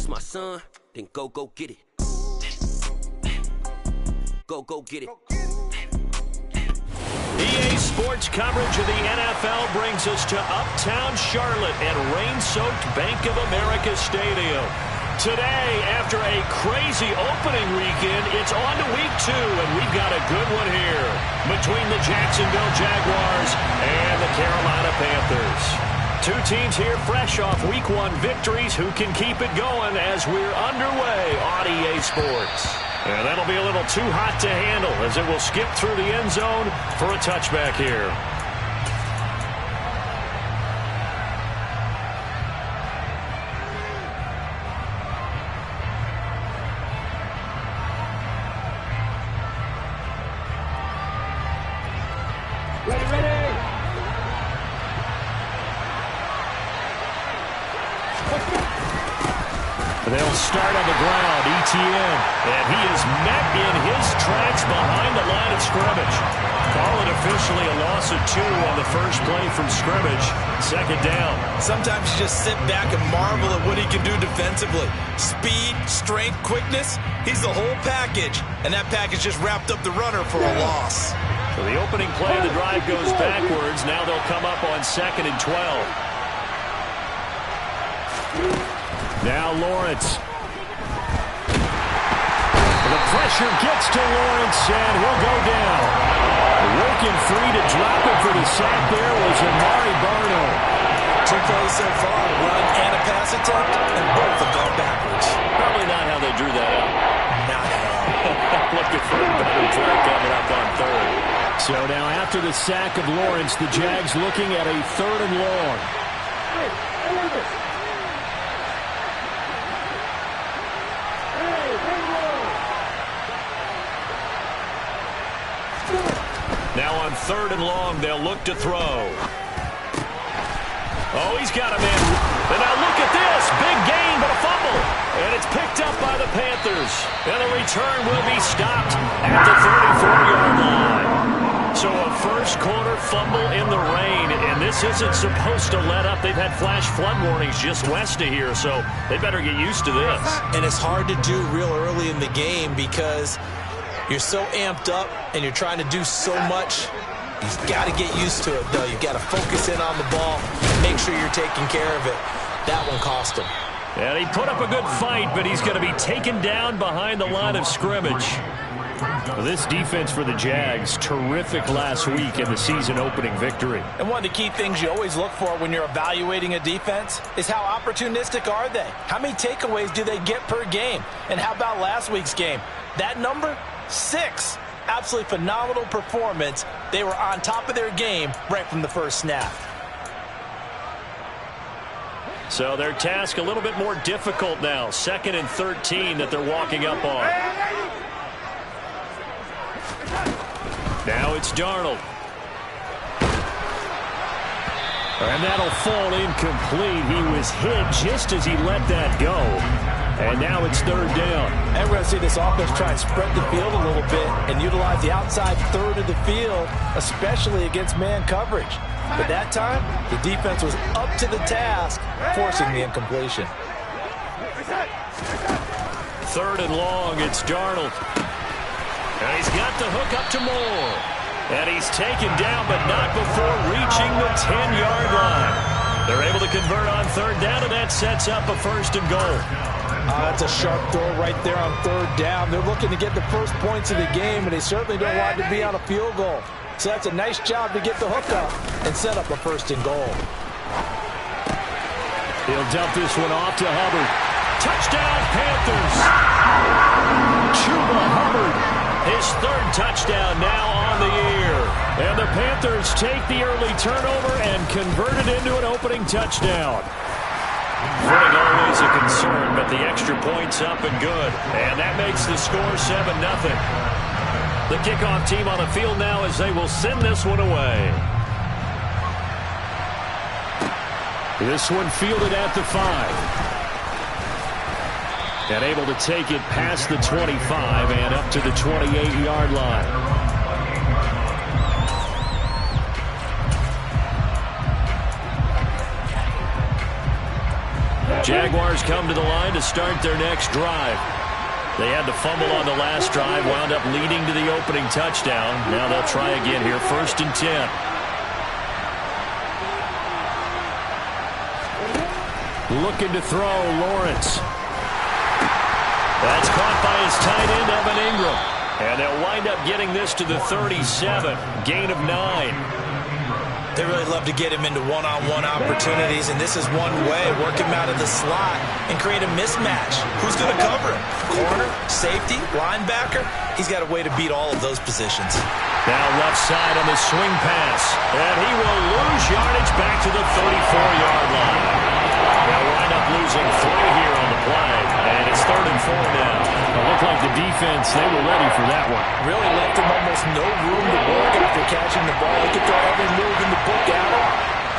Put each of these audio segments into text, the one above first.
my son, then go get it. Go get it. EA Sports coverage of the NFL brings us to Uptown Charlotte at rain-soaked Bank of America Stadium. Today, after a crazy opening weekend, it's on to week 2, and we've got a good one here between the Jacksonville Jaguars and the Carolina Panthers. Two teams here fresh off week 1 victories who can keep it going as we're underway on EA Sports. And that'll be a little too hot to handle as it will skip through the end zone for a touchback here. They'll start on the ground, ETN, and he is met in his tracks behind the line of scrimmage. Call it officially a loss of 2 on the first play from scrimmage. Second down. Sometimes you just sit back and marvel at what he can do defensively. Speed, strength, quickness, he's the whole package. And that package just wrapped up the runner for a loss. So the opening play of the drive goes backwards. Now they'll come up on 2nd and 12. Now Lawrence. The pressure gets to Lawrence, and he'll go down. Working free to drop it for the sack there was Amari Barno. 2 plays so far, run and a pass attempt, and both have gone backwards. Probably not how they drew that up. Not at all. Looking for a better play coming up on 3rd. So now after the sack of Lawrence, the Jags looking at a 3rd and long. Now on 3rd and long, they'll look to throw. Oh, he's got him in. And now look at this. Big gain, but a fumble. And it's picked up by the Panthers. And the return will be stopped at the 34-yard line. So a first-quarter fumble in the rain, and this isn't supposed to let up. They've had flash flood warnings just west of here, so they better get used to this. And it's hard to do real early in the game because you're so amped up and you're trying to do so much. You've got to get used to it, though. You've got to focus in on the ball, make sure you're taking care of it. That one cost him. And he put up a good fight, but he's going to be taken down behind the line of scrimmage. Well, this defense for the Jags, terrific last week in the season-opening victory. And one of the key things you always look for when you're evaluating a defense is how opportunistic are they? How many takeaways do they get per game? And how about last week's game? That number? 6. Absolutely phenomenal performance. They were on top of their game right from the first snap. So their task a little bit more difficult now. 2nd and 13 that they're walking up on. Now it's Darnold. And that'll fall incomplete. He was hit just as he let that go. And now it's 3rd down. And we're going to see this offense try and spread the field a little bit and utilize the outside 3rd of the field, especially against man coverage. But that time, the defense was up to the task, forcing the incompletion. 3rd and long, it's Darnold. And he's got the hook up to Moore. And he's taken down, but not before reaching the 10-yard line. They're able to convert on 3rd down, and that sets up a 1st and goal. That's a sharp throw right there on 3rd down. They're looking to get the first points of the game, and they certainly don't want to be on a field goal. So that's a nice job to get the hook up and set up a 1st and goal. He'll dump this one off to Hubbard. Touchdown, Panthers! Chuba Hubbard, his 3rd touchdown now on the year. And the Panthers take the early turnover and convert it into an opening touchdown. Footing always a concern, but the extra point's up and good. And that makes the score 7-0. The kickoff team on the field now as they will send this one away. This one fielded at the 5. And able to take it past the 25 and up to the 28-yard line. Jaguars come to the line to start their next drive. They had to fumble on the last drive, wound up leading to the opening touchdown. Now they'll try again here, 1st and 10. Looking to throw, Lawrence. That's caught by his tight end, Evan Ingram. And they'll wind up getting this to the 37, gain of 9. They really love to get him into one-on-one opportunities, and this is one way. Work him out of the slot and create a mismatch. Who's going to cover him? Corner, safety, linebacker? He's got a way to beat all of those positions. Now left side on the swing pass. And he will lose yardage back to the 34-yard line. They'll wind up losing 3 here on the play. And it's 3rd and 4 now. It looked like the defense, they were ready for that one. Really left him almost no room to work after catching the ball. He could throw every move in the book at him.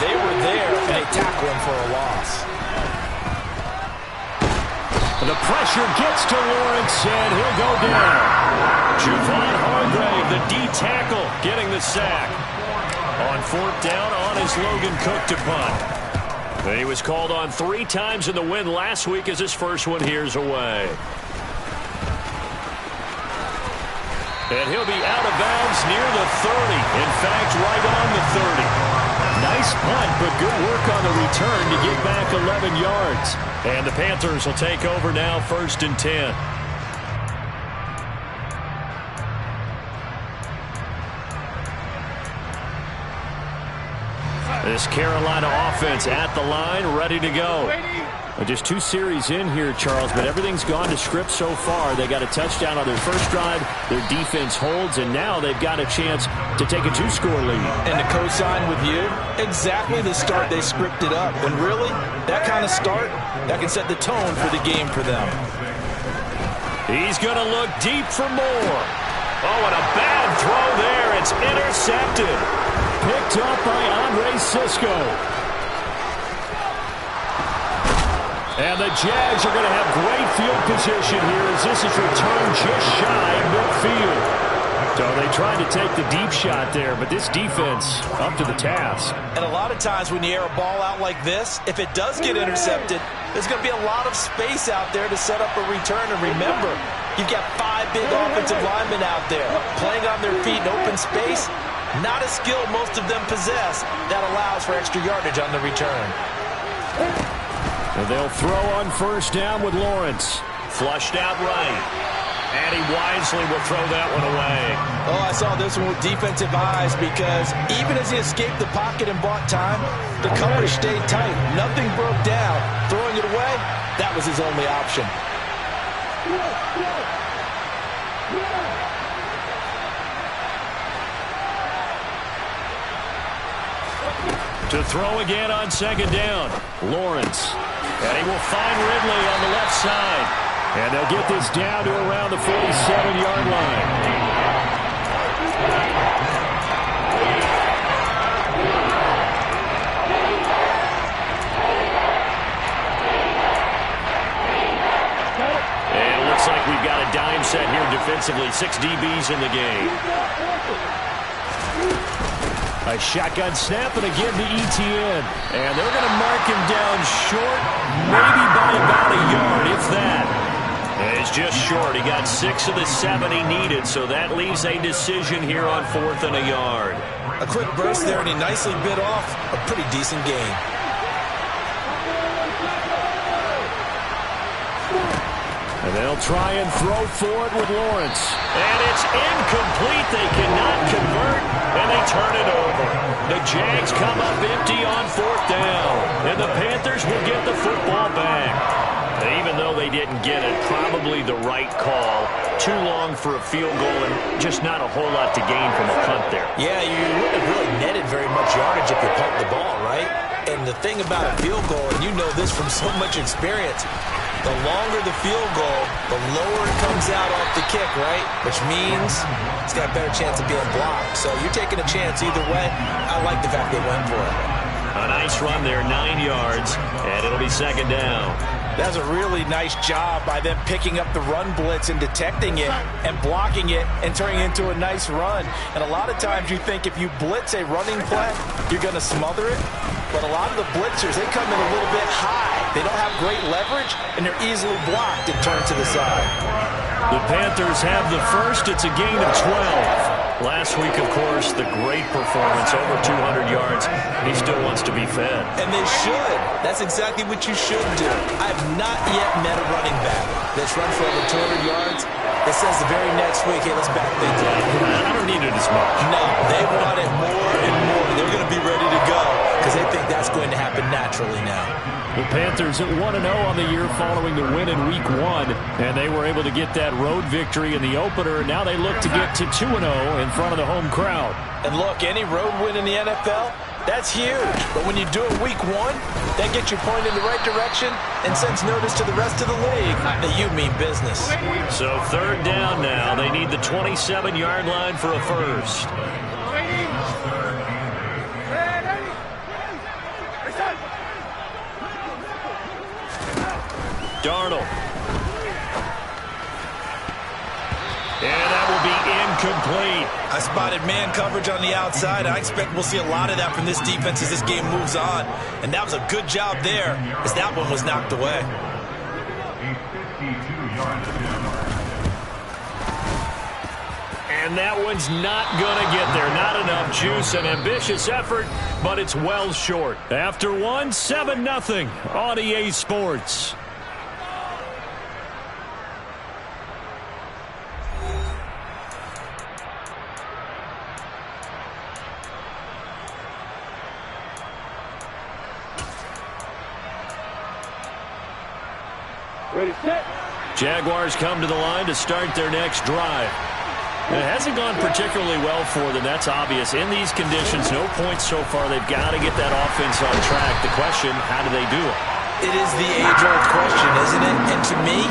They were there, and they tackle him for a loss. The pressure gets to Lawrence, and he'll go down. Javon Hargrave, the D tackle, getting the sack. On 4th down, on is Logan Cook to punt. He was called on 3 times in the win last week as his first one here's away. And he'll be out of bounds near the 30. In fact, right on the 30. Nice punt, but good work on the return to get back 11 yards. And the Panthers will take over now, 1st and 10. This Carolina offense at the line, ready to go. Just 2 series in here, Charles, but everything's gone to script so far. They got a touchdown on their first drive. Their defense holds, and now they've got a chance to take a 2-score lead. And to co-sign with you, exactly the start they scripted up. And really, that kind of start, that can set the tone for the game for them. He's going to look deep for more. Oh, and a bad throw there. It's intercepted. Picked up by Andre Sisco. And the Jags are going to have great field position here as this is returned just shy of midfield. So they tried to take the deep shot there, but this defense up to the task. And a lot of times when you air a ball out like this, if it does get intercepted, there's going to be a lot of space out there to set up a return. And remember, you've got 5 big offensive linemen out there playing on their feet in open space. Not a skill most of them possess that allows for extra yardage on the return. And they'll throw on 1st down with Lawrence. Flushed out right. And he wisely will throw that one away. Oh, I saw this one with defensive eyes because even as he escaped the pocket and bought time, the coverage stayed tight. Nothing broke down. Throwing it away, that was his only option. To throw again on 2nd down. Lawrence. And he will find Ridley on the left side. And they'll get this down to around the 47-yard line. And it looks like we've got a dime set here defensively. 6 DBs in the game. A shotgun snap, and again to ETN. And they're going to mark him down short, maybe by about a yard, if that. And it's just short. He got 6 of the 7 he needed, so that leaves a decision here on 4th and a yard. A quick burst there, and he nicely bit off a pretty decent gain. And they'll try and throw for it with Lawrence. And it's incomplete. They cannot convert, and they turn it over. The Jags come up empty on 4th down, and the Panthers will get the football back. And even though they didn't get it, probably the right call. Too long for a field goal and just not a whole lot to gain from a punt there. Yeah, you wouldn't have really netted very much yardage if you pumped the ball, right? And the thing about a field goal, and you know this from so much experience, the longer the field goal, the lower it comes out off the kick, right? Which means it's got a better chance of being blocked. So you're taking a chance either way. I like the fact they went for it. A nice run there, 9 yards, and it'll be 2nd down. That's a really nice job by them picking up the run blitz and detecting it and blocking it and turning it into a nice run. And a lot of times you think if you blitz a running play, you're going to smother it. But a lot of the blitzers, they come in a little bit high. They don't have great leverage, and they're easily blocked and turned to the side. The Panthers have the first. It's a gain of 12. Last week, of course, the great performance, over 200 yards. He still wants to be fed. And they should. That's exactly what you should do. I have not yet met a running back that's run for over 200 yards that says the very next week, hey, let's back things up. I don't need it as much. No, they want it more and more. They're going to be ready to go because they think that's going to happen naturally now. The Panthers at 1-0 on the year following the win in Week 1, and they were able to get that road victory in the opener. Now they look to get to 2-0 in front of the home crowd. And look, any road win in the NFL, that's huge. But when you do it Week 1, that gets you pointed in the right direction and sends notice to the rest of the league that you mean business. So third down now. They need the 27-yard line for a first. Darnold. And that will be incomplete. I spotted man coverage on the outside. I expect we'll see a lot of that from this defense as this game moves on. And that was a good job there as that one was knocked away. And that one's not going to get there. Not enough juice. An ambitious effort, but it's well short. After one, 7-0 on EA Sports. Ready, set. Jaguars come to the line to start their next drive. It hasn't gone particularly well for them. That's obvious. In these conditions, no points so far. They've got to get that offense on track. The question, how do they do it? It is the age-old question, isn't it? And to me,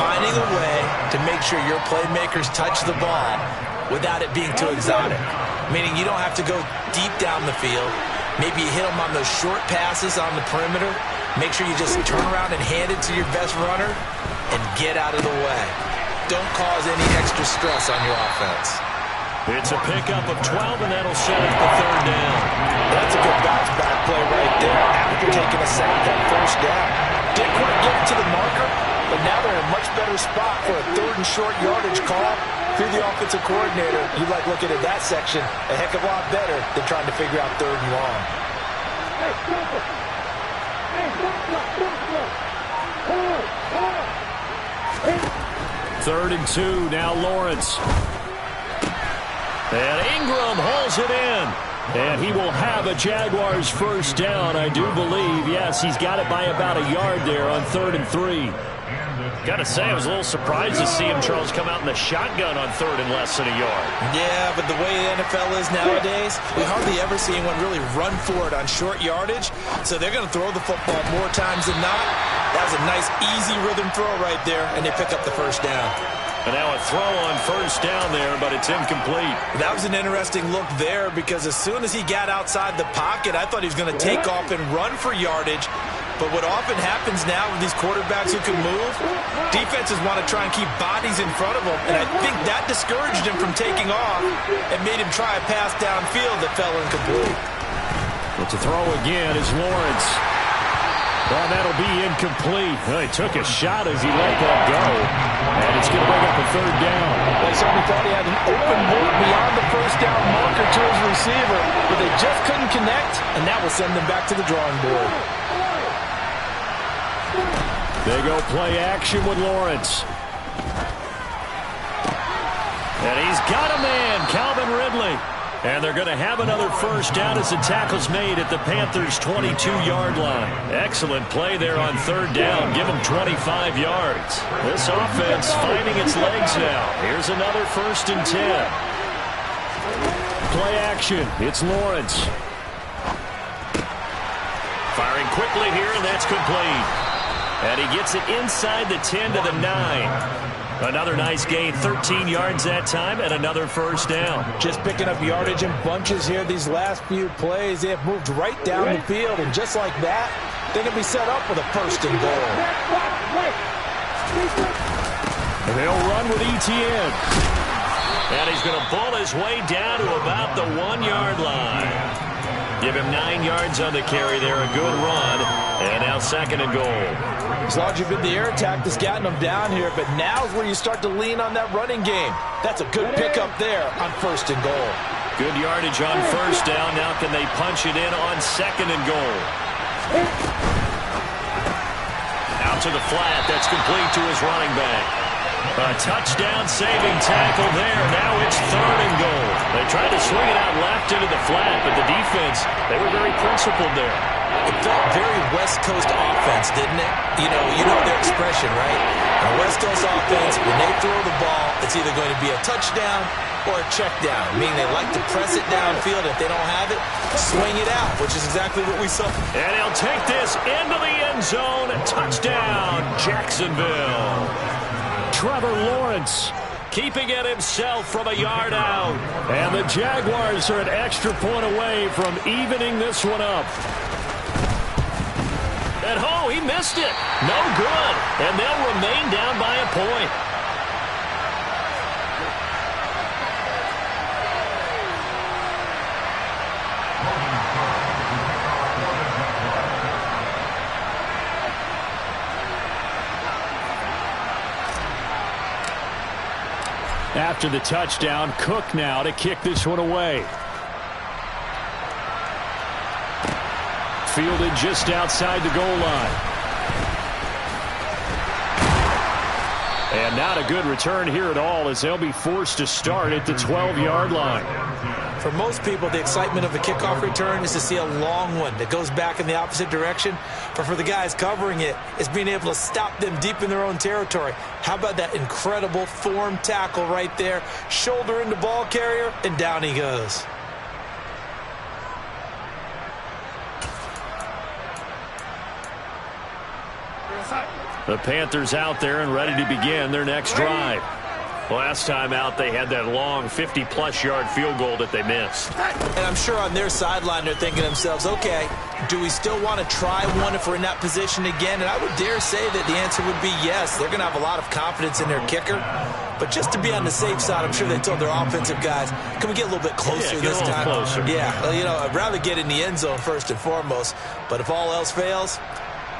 finding a way to make sure your playmakers touch the ball without it being too exotic. Meaning you don't have to go deep down the field. Maybe you hit them on those short passes on the perimeter. Make sure you just turn around and hand it to your best runner and get out of the way. Don't cause any extra stress on your offense. It's a pickup of 12, and that'll set up the third down. That's a good bounce-back play right there after taking a sack on first down. Didn't quite get to the marker, but now they're in a much better spot for a third and short yardage call. Through the offensive coordinator, you like looking at that section a heck of a lot better than trying to figure out third and long. Third and 2, now Lawrence. And Ingram hauls it in. And he will have a Jaguars first down, I do believe. Yes, he's got it by about a yard there on 3rd and 3. Got to say, I was a little surprised to see him, Charles, come out in the shotgun on 3rd and less than a yard. Yeah, but the way the NFL is nowadays, we hardly ever see anyone really run for it on short yardage. So they're going to throw the football more times than not. That was a nice, easy rhythm throw right there, and they pick up the first down. And now a throw on first down there, but it's incomplete. That was an interesting look there because as soon as he got outside the pocket, I thought he was going to take off and run for yardage. But what often happens now with these quarterbacks who can move, defenses want to try and keep bodies in front of them. And I think that discouraged him from taking off and made him try a pass downfield that fell incomplete. But to throw again is Lawrence. Well, that'll be incomplete. Well, he took a shot as he let that go. And it's going to bring up a third down. They certainly thought he had an open look beyond the first down marker to his receiver, but they just couldn't connect, and that will send them back to the drawing board. They go play action with Lawrence. And he's got a man, Calvin Ridley. And they're going to have another first down as the tackle's made at the Panthers' 22-yard line. Excellent play there on 3rd down. Give them 25 yards. This offense finding its legs now. Here's another 1st and 10. Play action. It's Lawrence. Firing quickly here, and that's complete. And he gets it inside the 10 to the 9. Another nice gain, 13 yards that time, and another first down. Just picking up yardage in bunches here these last few plays. They have moved right down the field, and just like that, they can be set up with a 1st and goal. And they'll run with ETN. And he's going to bull his way down to about the 1-yard line. Give him 9 yards on the carry there, a good run. And now 2nd and goal. As long as you've been the air attack that's gotten them down here, but now's where you start to lean on that running game. That's a good pickup there on 1st and goal. Good yardage on 1st down. Now can they punch it in on 2nd and goal? Out to the flat. That's complete to his running back. A touchdown saving tackle there. Now it's 3rd and goal. They tried to swing it out left into the flat, but the defense, they were very principled there. It felt very West Coast offense, didn't it? You know their expression, right? On West Coast offense, when they throw the ball, it's either going to be a touchdown or a check down, meaning they like to press it downfield. If they don't have it, swing it out, which is exactly what we saw. And he'll take this into the end zone. Touchdown, Jacksonville. Trevor Lawrence keeping it himself from a yard out. And the Jaguars are an extra point away from evening this one up. And oh, he missed it. No good. And they'll remain down by a point. After the touchdown, Cook now to kick this one away. Fielded just outside the goal line. And not a good return here at all, as they'll be forced to start at the 12-yard line. For most people, the excitement of a kickoff return is to see a long one that goes back in the opposite direction. But for the guys covering it, it's being able to stop them deep in their own territory. How about that incredible form tackle right there? Shoulder into ball carrier, and down he goes. The Panthers out there and ready to begin their next drive. Last time out, they had that long 50-plus yard field goal that they missed. And I'm sure on their sideline they're thinking to themselves, okay, do we still want to try one if we're in that position again? And I would dare say that the answer would be yes. They're going to have a lot of confidence in their kicker. But just to be on the safe side, I'm sure they told their offensive guys, can we get a little bit closer this time? Closer. Yeah, I'd rather get in the end zone first and foremost. But if all else fails,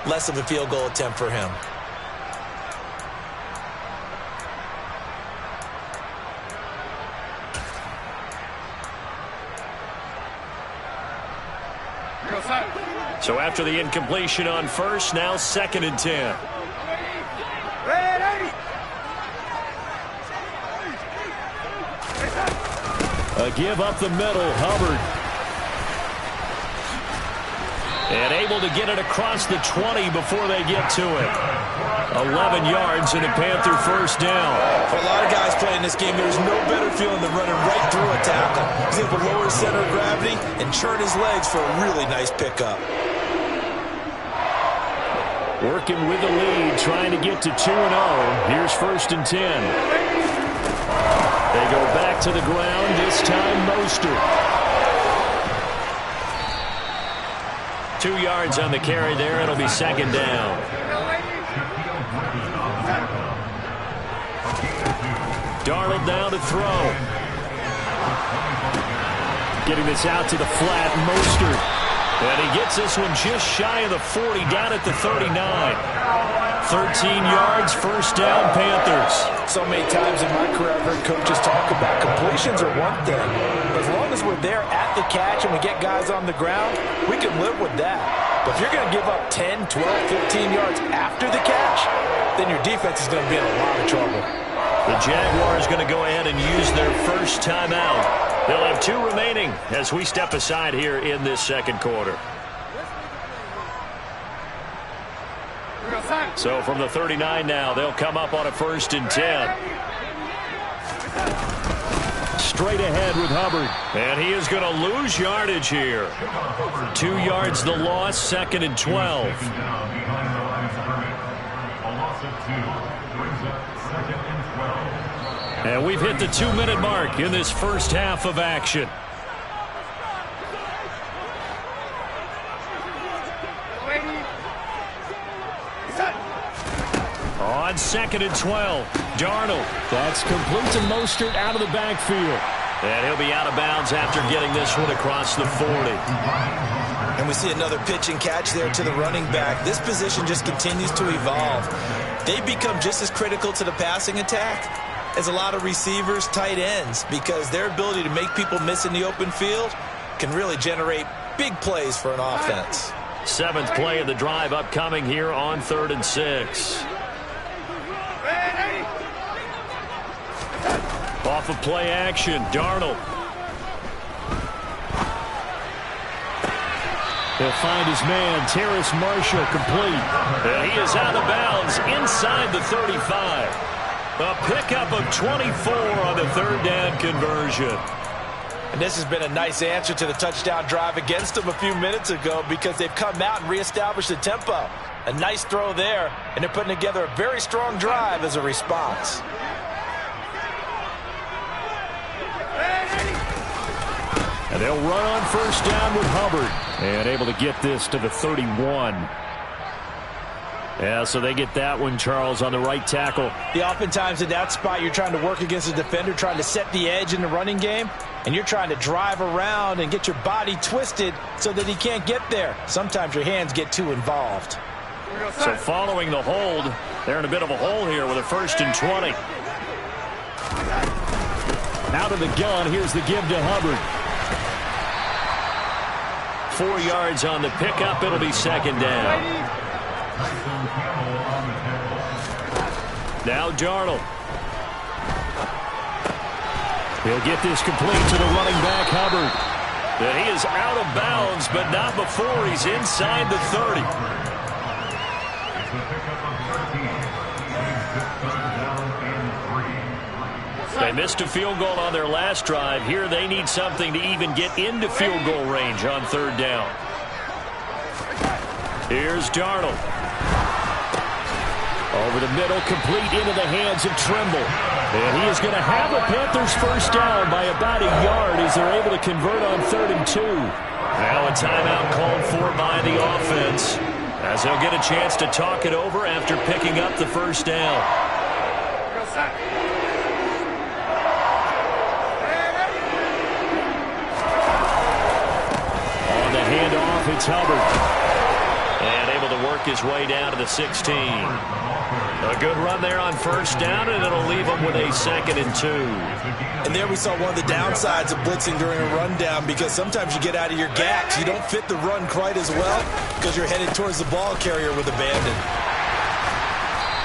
less of a field goal attempt for him. So after the incompletion on 1st, now 2nd and 10. A give up the middle, Hubbard. And able to get it across the 20 before they get to it. 11 yards and a Panther 1st down. For a lot of guys playing this game, there's no better feeling than running right through a tackle. He's able to lower his center of gravity and churn his legs for a really nice pickup. Working with the lead, trying to get to 2-0. Here's 1st and 10. They go back to the ground, this time Mostert. 2 yards on the carry there. It'll be 2nd down. Darnold now to throw. Getting this out to the flat, Mostert. And he gets this one just shy of the 40, down at the 39. 13 yards, 1st down, Panthers. So many times in my career, I've heard coaches talk about completions are one thing. As long as we're there at the catch and we get guys on the ground, we can live with that. But if you're going to give up 10, 12, 15 yards after the catch, then your defense is going to be in a lot of trouble. The Jaguars going to go ahead and use their first timeout. They'll have 2 remaining as we step aside here in this 2nd quarter. So from the 39 now, they'll come up on a 1st and 10. Straight ahead with Hubbard. And he is going to lose yardage here. 2 yards the loss, 2nd and 12. And we've hit the 2-minute mark in this first half of action. On 2nd and 12, Darnold. That's complete to Mostert out of the backfield. And he'll be out of bounds after getting this one across the 40. And we see another pitch and catch there to the running back. This position just continues to evolve. They become just as critical to the passing attack as a lot of receivers, tight ends, because their ability to make people miss in the open field can really generate big plays for an offense. 7th play of the drive upcoming here on 3rd and 6. Off of play action, Darnold. He'll find his man, Terrace Marshall, complete. And he is out of bounds inside the 35. A pickup of 24 on the 3rd down conversion. And this has been a nice answer to the touchdown drive against them a few minutes ago because they've come out and reestablished the tempo. A nice throw there, and they're putting together a very strong drive as a response. And they'll run on 1st down with Hubbard. And able to get this to the 31. Yeah, so they get that one, Charles, on the right tackle. Yeah, oftentimes in that spot, you're trying to work against a defender, trying to set the edge in the running game, and you're trying to drive around and get your body twisted so that he can't get there. Sometimes your hands get too involved. So following the hold, they're in a bit of a hole here with a 1st and 20. Out of the gun, here's the give to Hubbard. 4 yards on the pickup. It'll be 2nd down. Now Darnold. He'll get this complete to the running back, Hubbard. And he is out of bounds, but not before he's inside the 30. They missed a field goal on their last drive. Here they need something to even get into field goal range on 3rd down. Here's Darnold. Over the middle, complete into the hands of Trimble. And he is going to have a Panthers 1st down by about a yard as they're able to convert on 3rd and 2. Now a timeout called for by the offense as they'll get a chance to talk it over after picking up the 1st down. Handoff, it's Hubbard. And able to work his way down to the 16. A good run there on 1st down, and it'll leave him with a 2nd and 2. And there we saw one of the downsides of blitzing during a rundown, because sometimes you get out of your gaps. You don't fit the run quite as well because you're headed towards the ball carrier with abandon.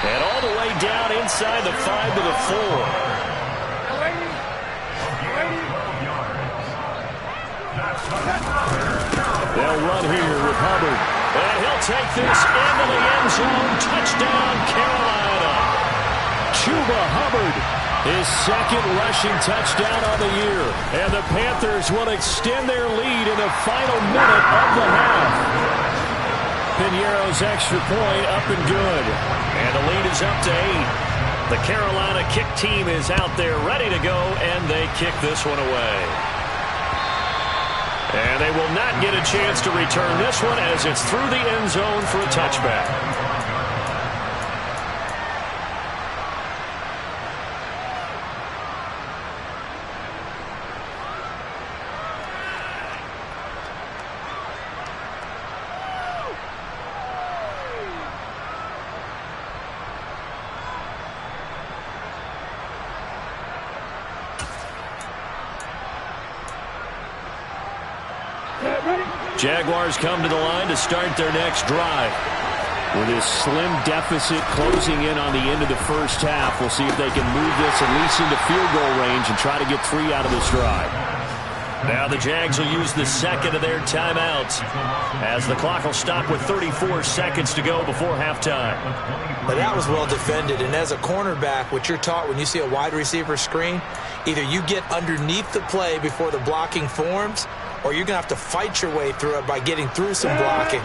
And all the way down inside the 5 to the 4. They'll run here with Hubbard. And he'll take this into the end zone. Touchdown, Carolina. Chuba Hubbard, his 2nd rushing touchdown on the year. And the Panthers will extend their lead in the final minute of the half. Piñeiro's extra point up and good. And the lead is up to 8. The Carolina kick team is out there ready to go, and they kick this one away. And they will not get a chance to return this one as it's through the end zone for a touchback. Jaguars come to the line to start their next drive. With this slim deficit closing in on the end of the 1st half, we'll see if they can move this at least into field goal range and try to get 3 out of this drive. Now the Jags will use the 2nd of their timeouts as the clock will stop with 34 seconds to go before halftime. But that was well defended, and as a cornerback, what you're taught when you see a wide receiver screen, either you get underneath the play before the blocking forms, or you're going to have to fight your way through it by getting through some blocking.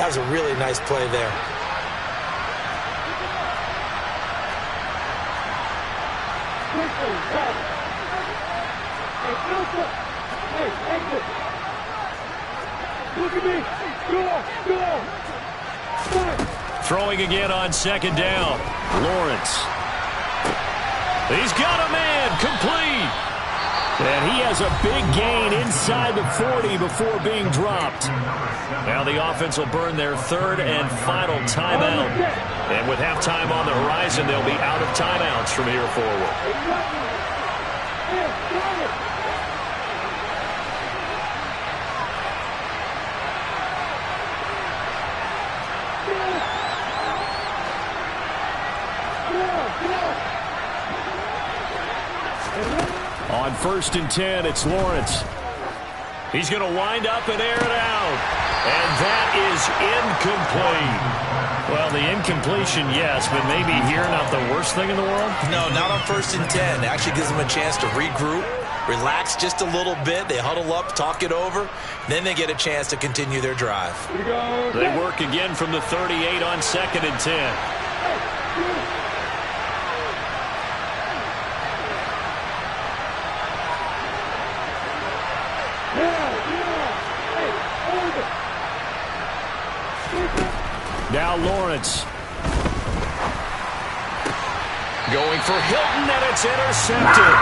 That was a really nice play there. Throwing again on 2nd down. Lawrence. He's got a man. Complete. And he has a big gain inside the 40 before being dropped. Now the offense will burn their third and final timeout. And with halftime on the horizon, they'll be out of timeouts from here forward. On 1st and 10, it's Lawrence. He's going to wind up and air it out. And that is incomplete. Well, the incompletion, yes, but maybe here not the worst thing in the world? No, not on 1st and 10. It actually gives them a chance to regroup, relax just a little bit. They huddle up, talk it over. Then they get a chance to continue their drive. They work again from the 38 on 2nd and 10. Now Lawrence. Going for Hilton, and it's intercepted.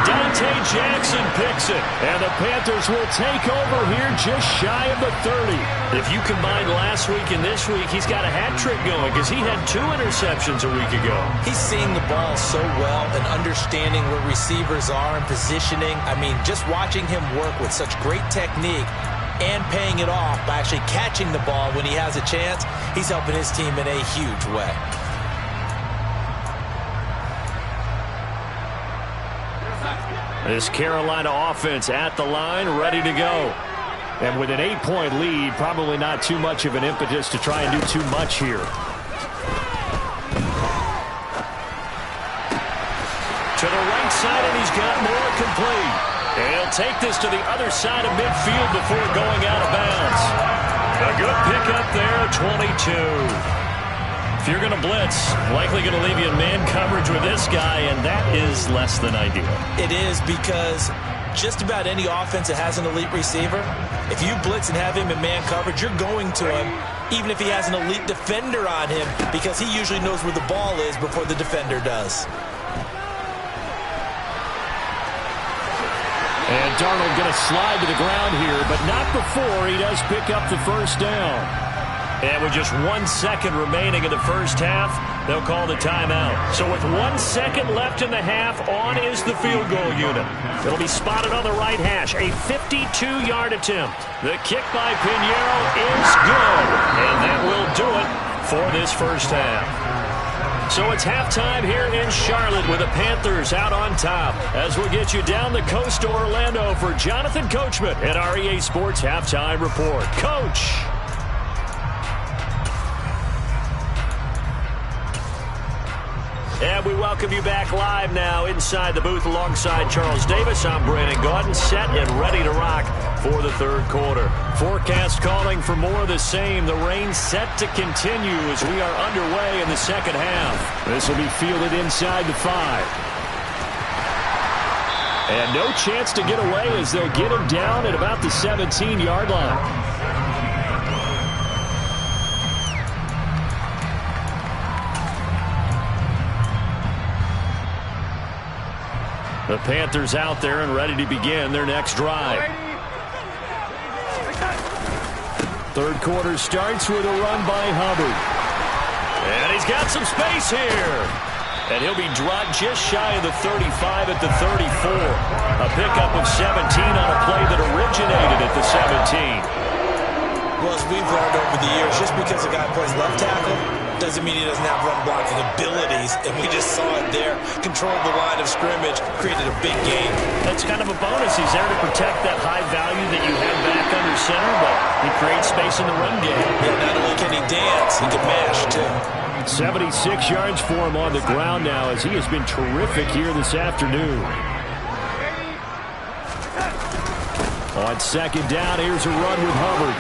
Dante Jackson picks it. And the Panthers will take over here just shy of the 30. If you combine last week and this week, he's got a hat trick going because he had 2 interceptions a week ago. He's seeing the ball so well and understanding where receivers are and positioning. I mean, just watching him work with such great technique and paying it off by actually catching the ball when he has a chance, he's helping his team in a huge way. This Carolina offense at the line, ready to go. And with an 8-point lead, probably not too much of an impetus to try and do too much here. To the right side, and he's got more complete. And he'll take this to the other side of midfield before going out of bounds. A good pickup there, 22. If you're going to blitz, likely going to leave you in man coverage with this guy, and that is less than ideal. It is, because just about any offense that has an elite receiver, if you blitz and have him in man coverage, you're going to him, even if he has an elite defender on him, because he usually knows where the ball is before the defender does. And Darnold going to slide to the ground here, but not before he does pick up the first down. And with just 1 second remaining in the first half, they'll call the timeout. So with 1 second left in the half, on is the field goal unit. It'll be spotted on the right hash, a 52-yard attempt. The kick by Pinheiro is good, and that will do it for this first half. So it's halftime here in Charlotte with the Panthers out on top. As we'll get you down the coast to Orlando for Jonathan Coachman at our EA Sports Halftime Report. Coach. And we welcome you back live now inside the booth alongside Charles Davis. I'm Brandon Gaudin, set and ready to rock for the third quarter. Forecast calling for more of the same. The rain set to continue as we are underway in the second half. This will be fielded inside the 5. And no chance to get away as they'll get him down at about the 17-yard line. The Panthers out there and ready to begin their next drive. Third quarter starts with a run by Hubbard. And he's got some space here. And he'll be dropped just shy of the 35 at the 34. A pickup of 17 on a play that originated at the 17. Well, as we've learned over the years, just because a guy plays left tackle doesn't mean he doesn't have run blocking abilities, and we just saw it there. Controlled the line of scrimmage, created a big gain. That's kind of a bonus. He's there to protect that high value that you have back under center, but he creates space in the run game. Yeah, not only can he dance, he can mash, too. 76 yards for him on the ground now as he has been terrific here this afternoon. On second down, here's a run with Hubbard.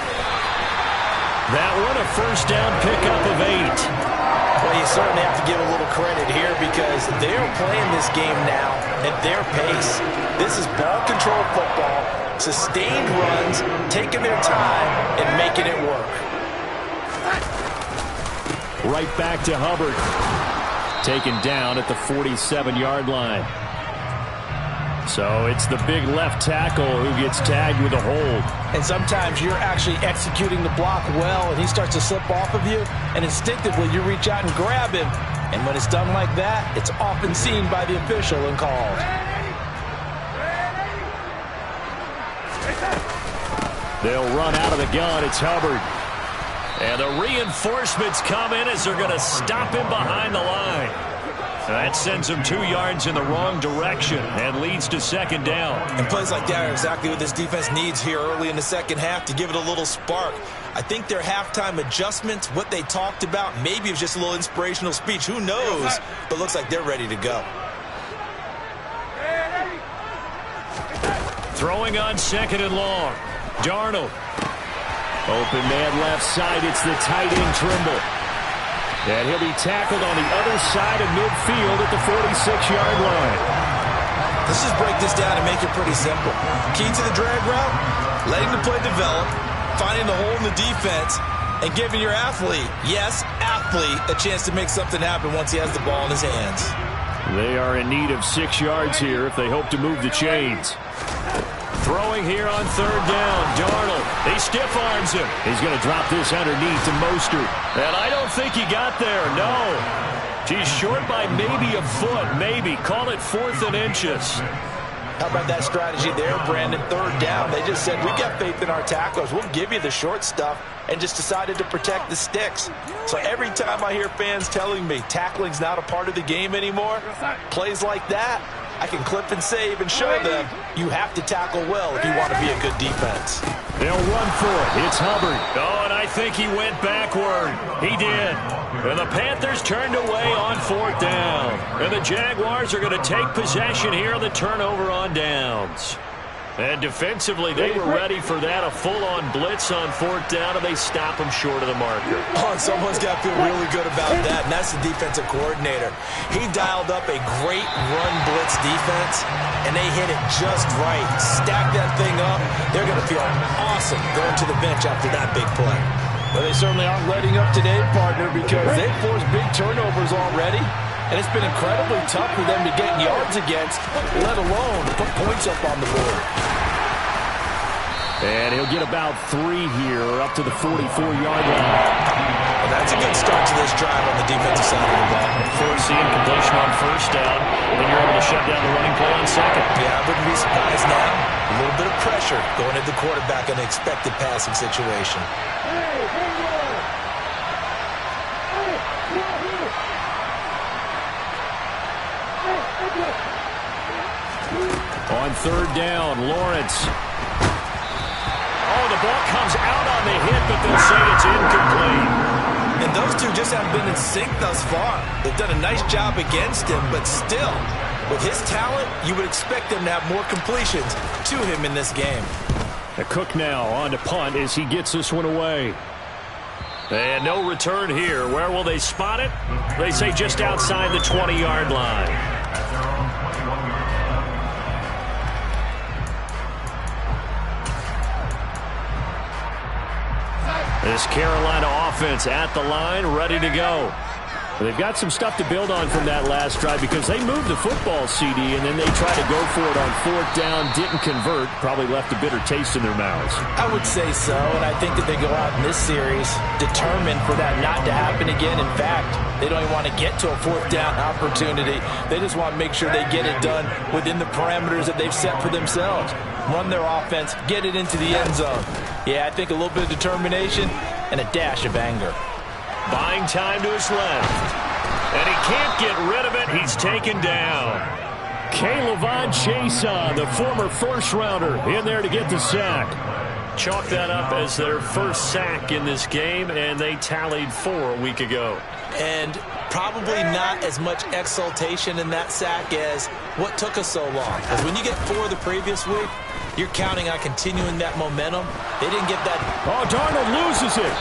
That one a first down pickup of 8. Well, you certainly have to give a little credit here because they're playing this game now at their pace. This is ball control football, sustained runs, taking their time and making it work. Right back to Hubbard. Taken down at the 47-yard line. So it's the big left tackle who gets tagged with a hold. And sometimes you're actually executing the block well, and he starts to slip off of you, and instinctively you reach out and grab him. And when it's done like that, it's often seen by the official and called. They'll run out of the gun. It's Hubbard. And the reinforcements come in as they're going to stop him behind the line. That sends him 2 yards in the wrong direction and leads to second down. And plays like that are exactly what this defense needs here early in the second half to give it a little spark. I think their halftime adjustments, what they talked about, maybe it was just a little inspirational speech. Who knows? But looks like they're ready to go. Throwing on second and long. Darnold. Open man left side. It's the tight end Trimble. And he'll be tackled on the other side of midfield at the 46-yard line. Let's just break this down and make it pretty simple. Key to the drag route, letting the play develop, finding the hole in the defense, and giving your athlete, yes, athlete, a chance to make something happen once he has the ball in his hands. They are in need of 6 yards here if they hope to move the chains. Throwing here on third down. Darnold. He stiff arms him. He's going to drop this underneath to Mostert. And I don't think he got there. No. He's short by maybe a foot. Maybe. Call it 4th and inches. How about that strategy there, Brandon? Third down. They just said, we got faith in our tacklers. We'll give you the short stuff, and just decided to protect the sticks. So every time I hear fans telling me tackling's not a part of the game anymore, plays like that, I can clip and save and show them you have to tackle well if you want to be a good defense. They'll run for it. It's Hubbard. Oh, and I think he went backward. He did. And the Panthers turned away on 4th down. And the Jaguars are going to take possession here on the turnover on downs. And defensively, they were ready for that, a full-on blitz on 4th down, and they stop them short of the marker. Oh, and someone's got to feel really good about that, and that's the defensive coordinator. He dialed up a great run blitz defense, and they hit it just right. Stack that thing up. They're going to feel awesome going to the bench after that big play. Well, they certainly aren't letting up today, partner, because they've forced big turnovers already. And it's been incredibly tough for them to get yards against, let alone put points up on the board. And he'll get about 3 here, up to the 44-yard line. Well, that's a good start to this drive on the defensive side of the ball. Forcing completion on first down, then you're able to shut down the running play on second. Yeah, I wouldn't be surprised now. A little bit of pressure going at the quarterback in an expected passing situation. On third down, Lawrence. Oh, the ball comes out on the hit, but they'll say it's incomplete. And those two just haven't been in sync thus far. They've done a nice job against him, but still, with his talent, you would expect them to have more completions to him in this game. A Cook now on to punt as he gets this one away. And no return here. Where will they spot it? They say just outside the 20-yard line. This Carolina offense at the line, ready to go. They've got some stuff to build on from that last drive because they moved the football, CD, and then they tried to go for it on 4th down, didn't convert, probably left a bitter taste in their mouths. I would say so, and I think that they go out in this series determined for that not to happen again. In fact, they don't even want to get to a 4th down opportunity. They just want to make sure they get it done within the parameters that they've set for themselves. Run their offense, get it into the end zone. Yeah, I think a little bit of determination and a dash of anger. Buying time to his left. And he can't get rid of it. He's taken down. K'Lavon Chaisson, the former first-rounder, in there to get the sack. Chalk that up as their first sack in this game, and they tallied 4 a week ago. And probably not as much exultation in that sack as what took us so long. Because when you get 4 the previous week, you're counting on continuing that momentum. They didn't get that. Oh, Darnold loses it.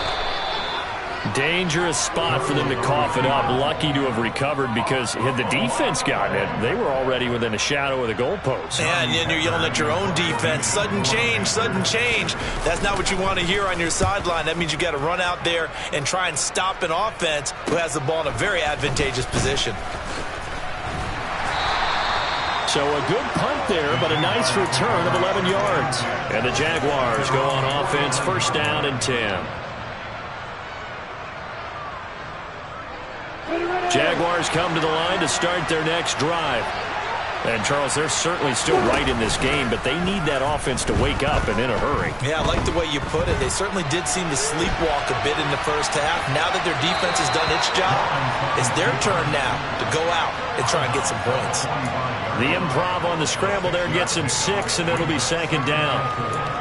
Dangerous spot for them to cough it up. Lucky to have recovered because had the defense gotten it, they were already within a shadow of the goalpost. And then you're yelling at your own defense. Sudden change, sudden change. That's not what you want to hear on your sideline. That means you got to run out there and try and stop an offense who has the ball in a very advantageous position. So a good punt there, but a nice return of 11 yards. And the Jaguars go on offense, first down and 10. Jaguars come to the line to start their next drive. And, Charles, they're certainly still right in this game, but they need that offense to wake up and in a hurry. Yeah, I like the way you put it. They certainly did seem to sleepwalk a bit in the first half. Now that their defense has done its job, it's their turn now to go out and try and get some points. The improv on the scramble there gets him 6, and it'll be second down.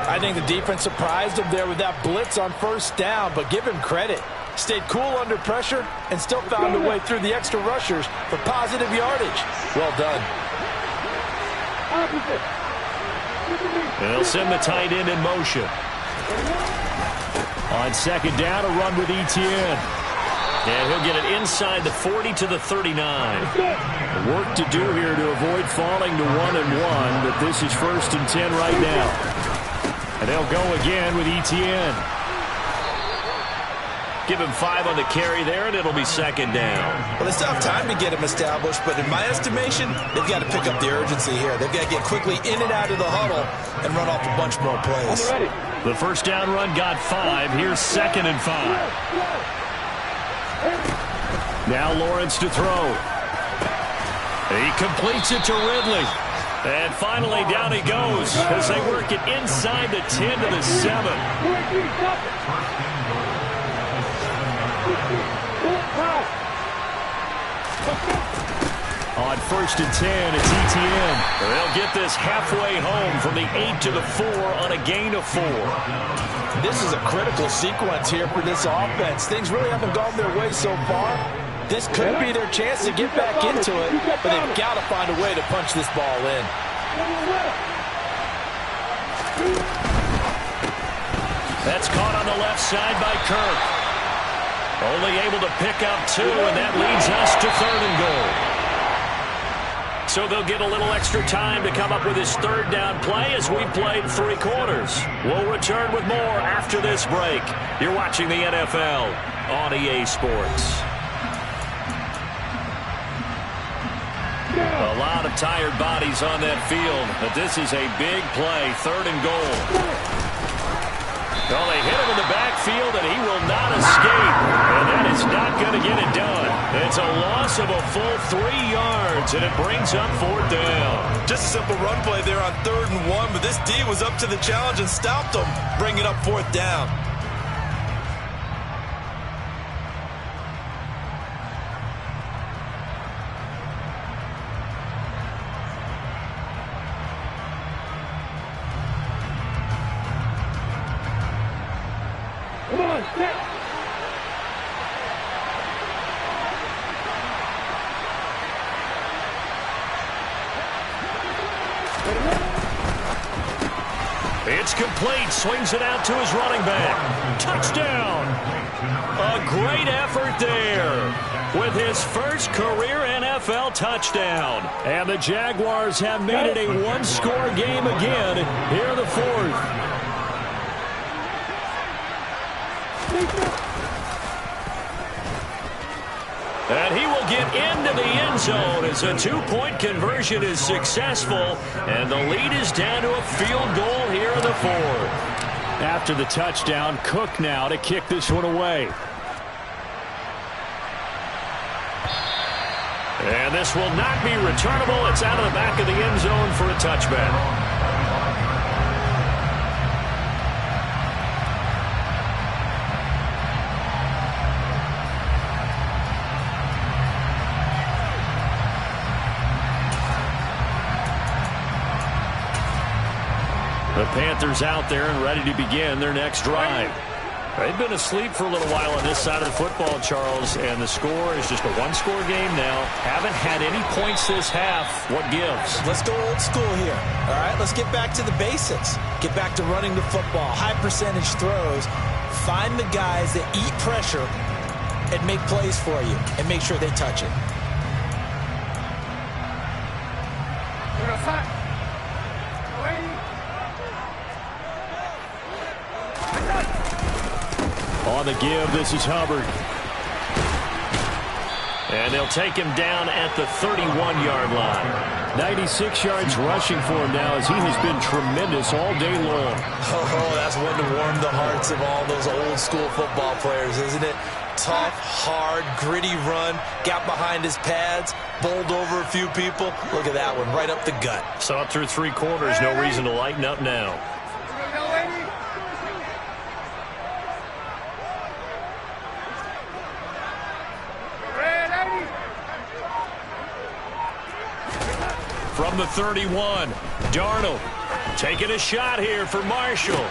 I think the defense surprised him there with that blitz on first down, but give him credit. Stayed cool under pressure and still found a way through the extra rushers for positive yardage. Well done. They'll send the tight end in motion. On second down, a run with ETN. And he'll get it inside the 40 to the 39. Work to do here to avoid falling to 1-1, but this is first and 10 right now. And they'll go again with ETN. Give him 5 on the carry there, and it'll be second down. Well, they still have time to get him established, but in my estimation, they've got to pick up the urgency here. They've got to get quickly in and out of the huddle and run off a bunch more plays. The first down run got 5. Here's second and 5. Now Lawrence to throw. He completes it to Ridley. And finally down he goes as they work it inside the 10 to the 7. On first and 10, it's ETN. They'll get this halfway home from the 8 to the 4 on a gain of 4. This is a critical sequence here for this offense. Things really haven't gone their way so far. This could be their chance to get back into it, but they've got to find a way to punch this ball in. That's caught on the left side by Kirk. Only able to pick up 2, and that leads us to third and goal. So they'll get a little extra time to come up with his third down play as we played 3 quarters. We'll return with more after this break. You're watching the NFL on EA Sports. A lot of tired bodies on that field, but this is a big play, third and goal. Well, they hit him in the backfield, and he will not escape. And that is not going to get it done. It's a loss of a full 3 yards, and it brings up fourth down. Just a simple run play there on 3rd and 1, but this D was up to the challenge and stopped them, bringing up fourth down. It's complete. Swings it out to his running back. Touchdown. A great effort there with his first career NFL touchdown. And the Jaguars have made it a one-score game again here in the fourth. And he will get into the end zone as a 2-point conversion is successful. And the lead is down to a field goal here in the fourth. After the touchdown, Cook now to kick this one away. And this will not be returnable. It's out of the back of the end zone for a touchback. The Panthers out there and ready to begin their next drive. They've been asleep for a little while on this side of the football, Charles, and the score is just a one-score game now. Haven't had any points this half. What gives? Let's go old school here. All right, let's get back to the basics. Get back to running the football, high percentage throws. Find the guys that eat pressure and make plays for you and make sure they touch it. On the give, this is Hubbard. And they'll take him down at the 31-yard line. 96 yards rushing for him now as he has been tremendous all day long. Oh, that's one to warm the hearts of all those old-school football players, isn't it? Tough, hard, gritty run, got behind his pads, bowled over a few people. Look at that one, right up the gut. Saw it through 3 quarters, no reason to lighten up now. From the 31, Darnold taking a shot here for Marshall.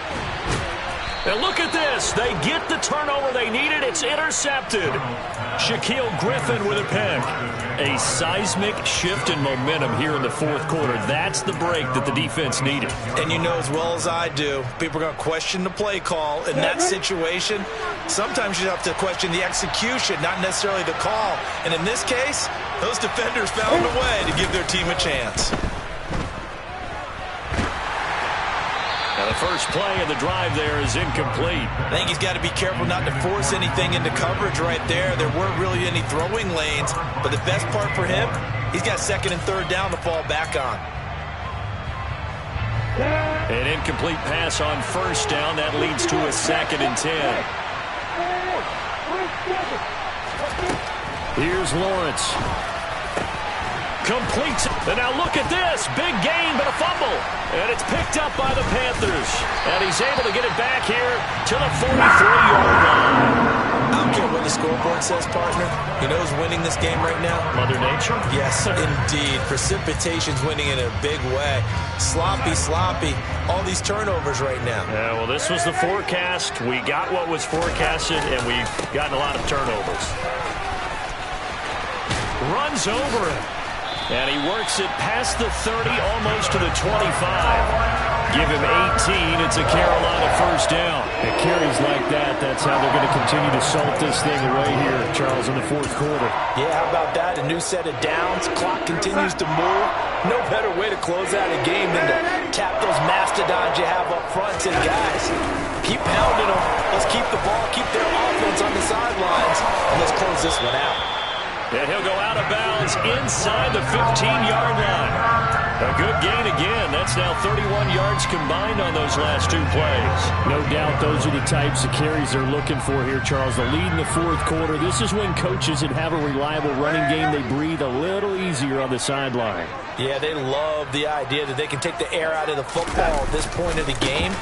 And look at this. They get the turnover they needed. It's intercepted. Shaquille Griffin with a pick. A seismic shift in momentum here in the 4th quarter. That's the break that the defense needed. And you know as well as I do, people are going to question the play call in that situation. Sometimes you have to question the execution, not necessarily the call. And in this case, those defenders found a way to give their team a chance. Now the first play of the drive there is incomplete. I think he's got to be careful not to force anything into coverage right there. There weren't really any throwing lanes, but the best part for him, he's got 2nd and 3rd down to fall back on. An incomplete pass on 1st down. That leads to a 2nd and 10. Here's Lawrence. Completes it. And now look at this. Big gain, but a fumble. And it's picked up by the Panthers. And he's able to get it back here to the 43-yard line. I don't care what the scoreboard says, partner. You know who's winning this game right now? Mother Nature? Yes, indeed. Precipitation's winning in a big way. Sloppy. All these turnovers right now. Yeah, well, this was the forecast. We got what was forecasted, and we've gotten a lot of turnovers. Runs over it. And he works it past the 30, almost to the 25. Give him 18. It's a Carolina 1st down. It carries like that. That's how they're going to continue to salt this thing away here, Charles, in the 4th quarter. Yeah, how about that? A new set of downs. Clock continues to move. No better way to close out a game than to tap those mastodons you have up front. And guys, keep pounding them. Let's keep the ball, keep their offense on the sidelines, and let's close this one out. And he'll go out of bounds inside the 15-yard line. A good gain again. That's now 31 yards combined on those last 2 plays. No doubt those are the types of carries they're looking for here, Charles. The lead in the 4th quarter. This is when coaches that have a reliable running game, they breathe a little easier on the sideline. Yeah, they love the idea that they can take the air out of the football at this point of the game.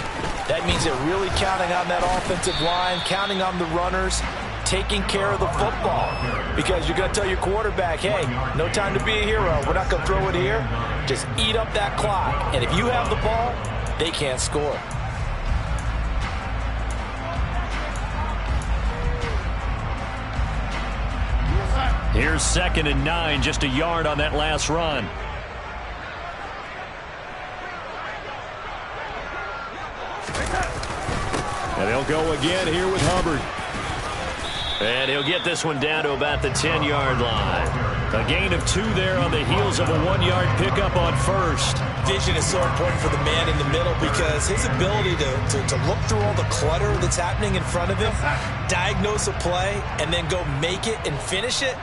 That means they're really counting on that offensive line, counting on the runners, taking care of the football. Because you're going to tell your quarterback, hey, no time to be a hero. We're not going to throw it here. Just eat up that clock. And if you have the ball, they can't score. Here's 2nd and 9, just a yard on that last run. And they'll go again here with Hubbard. And he'll get this one down to about the 10-yard line. A gain of 2 there on the heels of a 1-yard pickup on 1st. Vision is so important for the man in the middle because his ability to look through all the clutter that's happening in front of him, diagnose a play, and then go make it and finish it,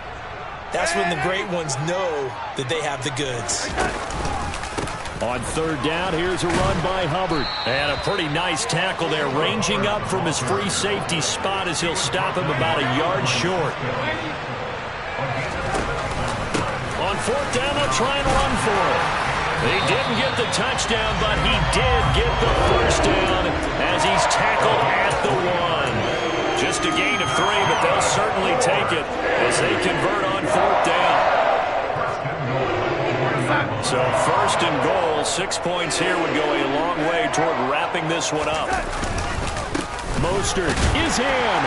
that's when the great ones know that they have the goods. On 3rd down, here's a run by Hubbard. And a pretty nice tackle there, ranging up from his free safety spot as he'll stop him about a yard short. On 4th down, they'll try and run for it. He didn't get the touchdown, but he did get the 1st down as he's tackled at the 1. Just a gain of 3, but they'll certainly take it as they convert on 4th down. So 1st and goal, 6 points here would go a long way toward wrapping this one up. Mostert is in.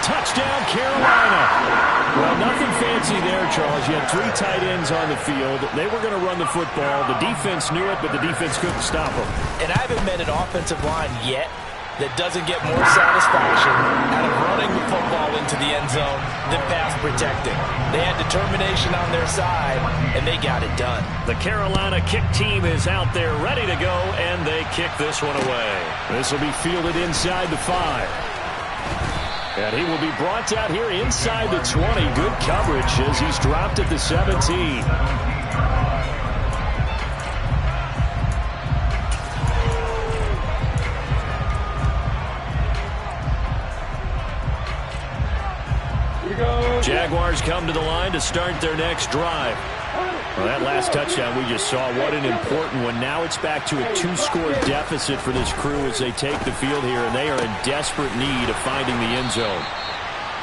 Touchdown, Carolina. Well, nothing fancy there, Charles. You had 3 tight ends on the field. They were going to run the football. The defense knew it, but the defense couldn't stop them. And I haven't met an offensive line yet that doesn't get more satisfaction out of running the football into the end zone than pass protecting. They had determination on their side, and they got it done. The Carolina kick team is out there ready to go, and they kick this one away. This will be fielded inside the 5. And he will be brought down here inside the 20. Good coverage as he's dropped at the 17. Jaguars come to the line to start their next drive. Well, that last touchdown we just saw, what an important one. Now it's back to a 2-score deficit for this crew as they take the field here, and they are in desperate need of finding the end zone.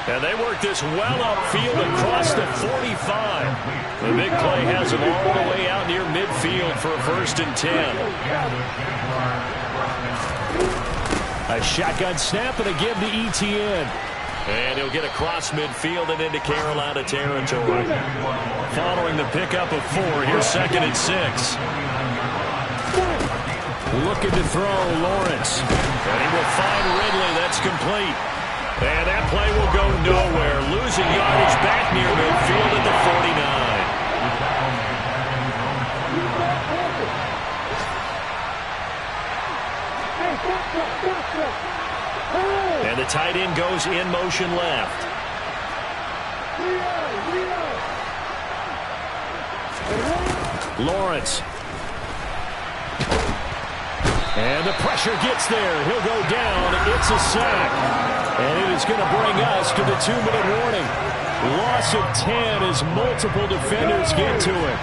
And they work this well upfield across the 45. The big play has them all the way out near midfield for a 1st and 10. A shotgun snap and a give to ETN. And he'll get across midfield and into Carolina territory. Following the pickup of 4, here's 2nd and 6. Looking to throw, Lawrence. And he will find Ridley. That's complete. And that play will go nowhere. Losing yardage back near midfield at the 49. And the tight end goes in motion left. Lawrence. And the pressure gets there. He'll go down. It's a sack. And it is going to bring us to the 2-minute warning. Loss of 10 as multiple defenders get to it.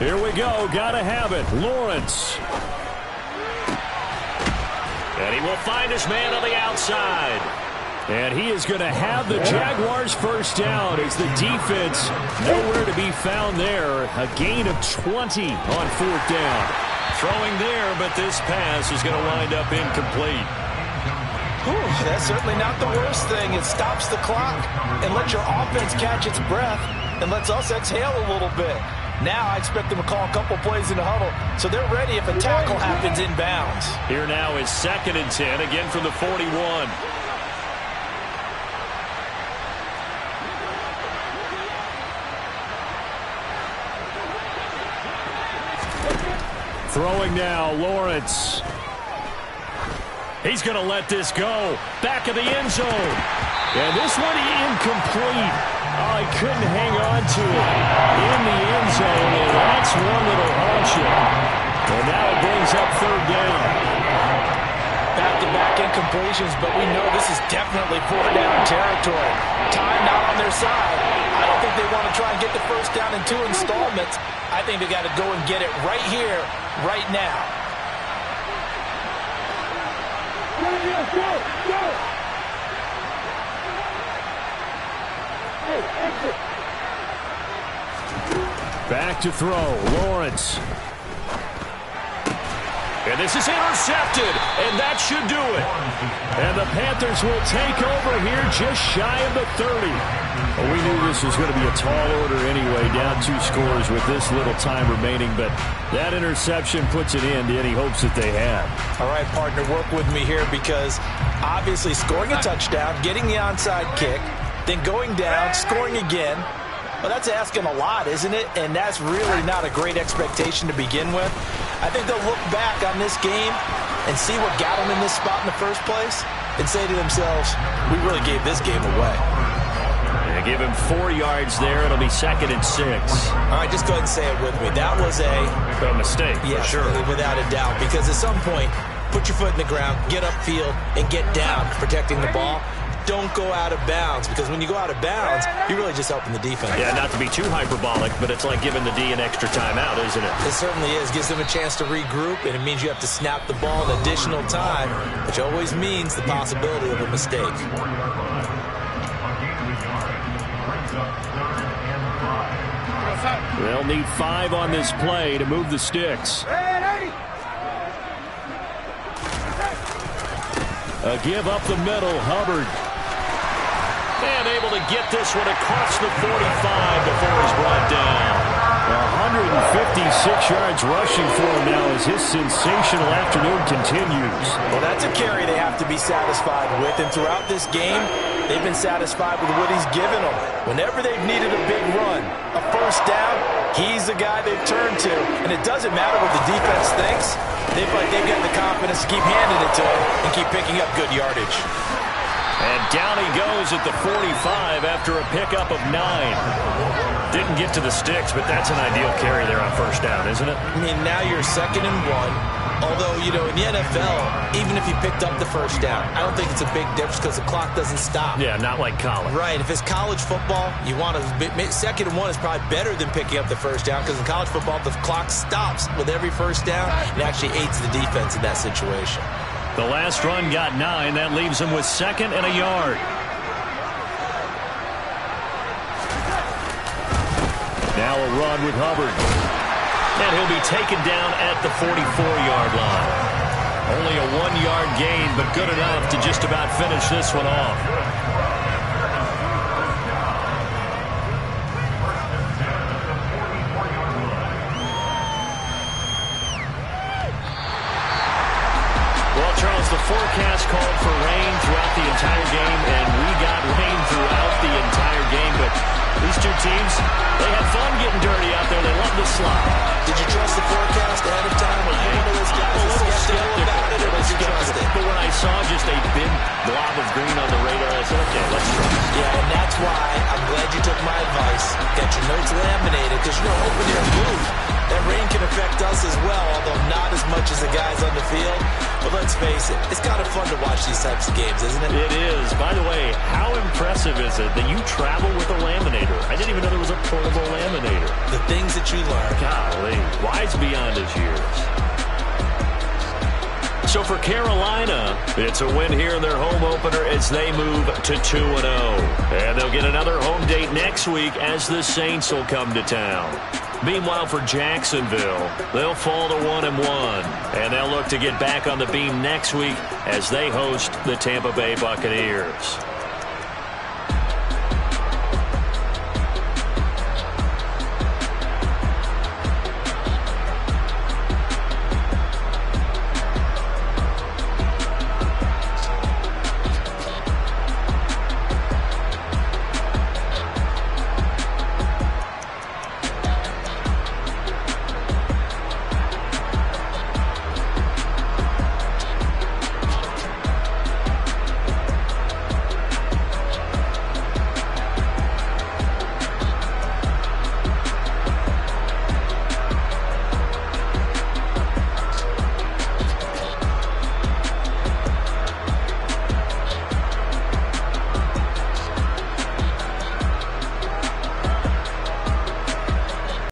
Here we go. Gotta have it. Lawrence. And he will find his man on the outside. And he is going to have the Jaguars first down as the defense nowhere to be found there. A gain of 20 on 4th down. Throwing there, but this pass is going to wind up incomplete. Whew, that's certainly not the worst thing. It stops the clock and lets your offense catch its breath and lets us exhale a little bit. Now I expect them to call a couple plays in the huddle, so they're ready if a tackle happens inbounds. Here now is 2nd and 10, again from the 41. Throwing now, Lawrence. He's going to let this go. Back of the end zone. And this one incomplete. Oh, he couldn't hang on to it in the end zone, and that's one that'll haunt you. And now it brings up 3rd down. Back-to-back incompletions, but we know this is definitely 4th down territory. Time not on their side. I don't think they want to try and get the first down in 2 installments. I think they got to go and get it right here, right now. Go! Back to throw, Lawrence. And this is intercepted, and that should do it. And the Panthers will take over here just shy of the 30. Well, we knew this was going to be a tall order anyway, down 2 scores with this little time remaining, but that interception puts an end to any hopes that they had. All right, partner, work with me here because obviously scoring a touchdown, getting the onside kick, then going down, scoring again. Well, that's asking a lot, isn't it? And that's really not a great expectation to begin with. I think they'll look back on this game and see what got them in this spot in the first place and say to themselves, we really gave this game away. They give him 4 yards there. It'll be 2nd and 6. All right, just go ahead and say it with me. That was a mistake, yes, for sure. Without a doubt, because at some point, put your foot in the ground, get upfield, and get down protecting the ball. Don't go out of bounds, because when you go out of bounds, you're really just helping the defense. Yeah, not to be too hyperbolic, but it's like giving the D an extra timeout, isn't it? It certainly is. Gives them a chance to regroup, and it means you have to snap the ball an additional time, which always means the possibility of a mistake. They'll need 5 on this play to move the sticks. A give up the middle, Hubbard. unable to get this one across the 45 before he's brought down. 156 yards rushing for him now as his sensational afternoon continues. Well, that's a carry they have to be satisfied with, and throughout this game, they've been satisfied with what he's given them. Whenever they've needed a big run, a first down, he's the guy they've turned to. And it doesn't matter what the defense thinks. They've got the confidence to keep handing it to him and keep picking up good yardage. And down he goes at the 45 after a pickup of 9. Didn't get to the sticks, but that's an ideal carry there on first down, isn't it? I mean, now you're 2nd and 1. Although, you know, in the NFL, even if you picked up the first down, I don't think it's a big difference because the clock doesn't stop. Yeah, not like college. Right. If it's college football, you want to 2nd and 1 is probably better than picking up the first down because in college football, the clock stops with every first down. It actually aids the defense in that situation. The last run got 9. That leaves him with 2nd and a yard. Now a run with Hubbard. And he'll be taken down at the 44-yard line. Only a 1-yard gain, but good enough to just about finish this one off. Well, Charles, the forecast called for rain throughout the entire game, and we got rain throughout the entire game, but these two teams, they had fun getting dirty out there. They love the slide. Did you trust the forecast ahead of time? Or you one of those guys that's skeptical about it, or did you trust it? But when I saw just a big blob of green on the radar, I said, okay, let's try. Yeah, and that's why I'm glad you took my advice. Got your notes laminated, because, you know, open air move. That rain can affect us as well, although not as much as the guys on the field. But let's face it, it's kind of fun to watch these types of games, isn't it? It is. By the way, how impressive is it that you travel with a laminator? I didn't even know there was a portable laminator. The things that you learn. Golly, wise beyond his years. So for Carolina, it's a win here in their home opener as they move to 2-0. And they'll get another home date next week as the Saints will come to town. Meanwhile, for Jacksonville, they'll fall to 1-1, and they'll look to get back on the beam next week as they host the Tampa Bay Buccaneers.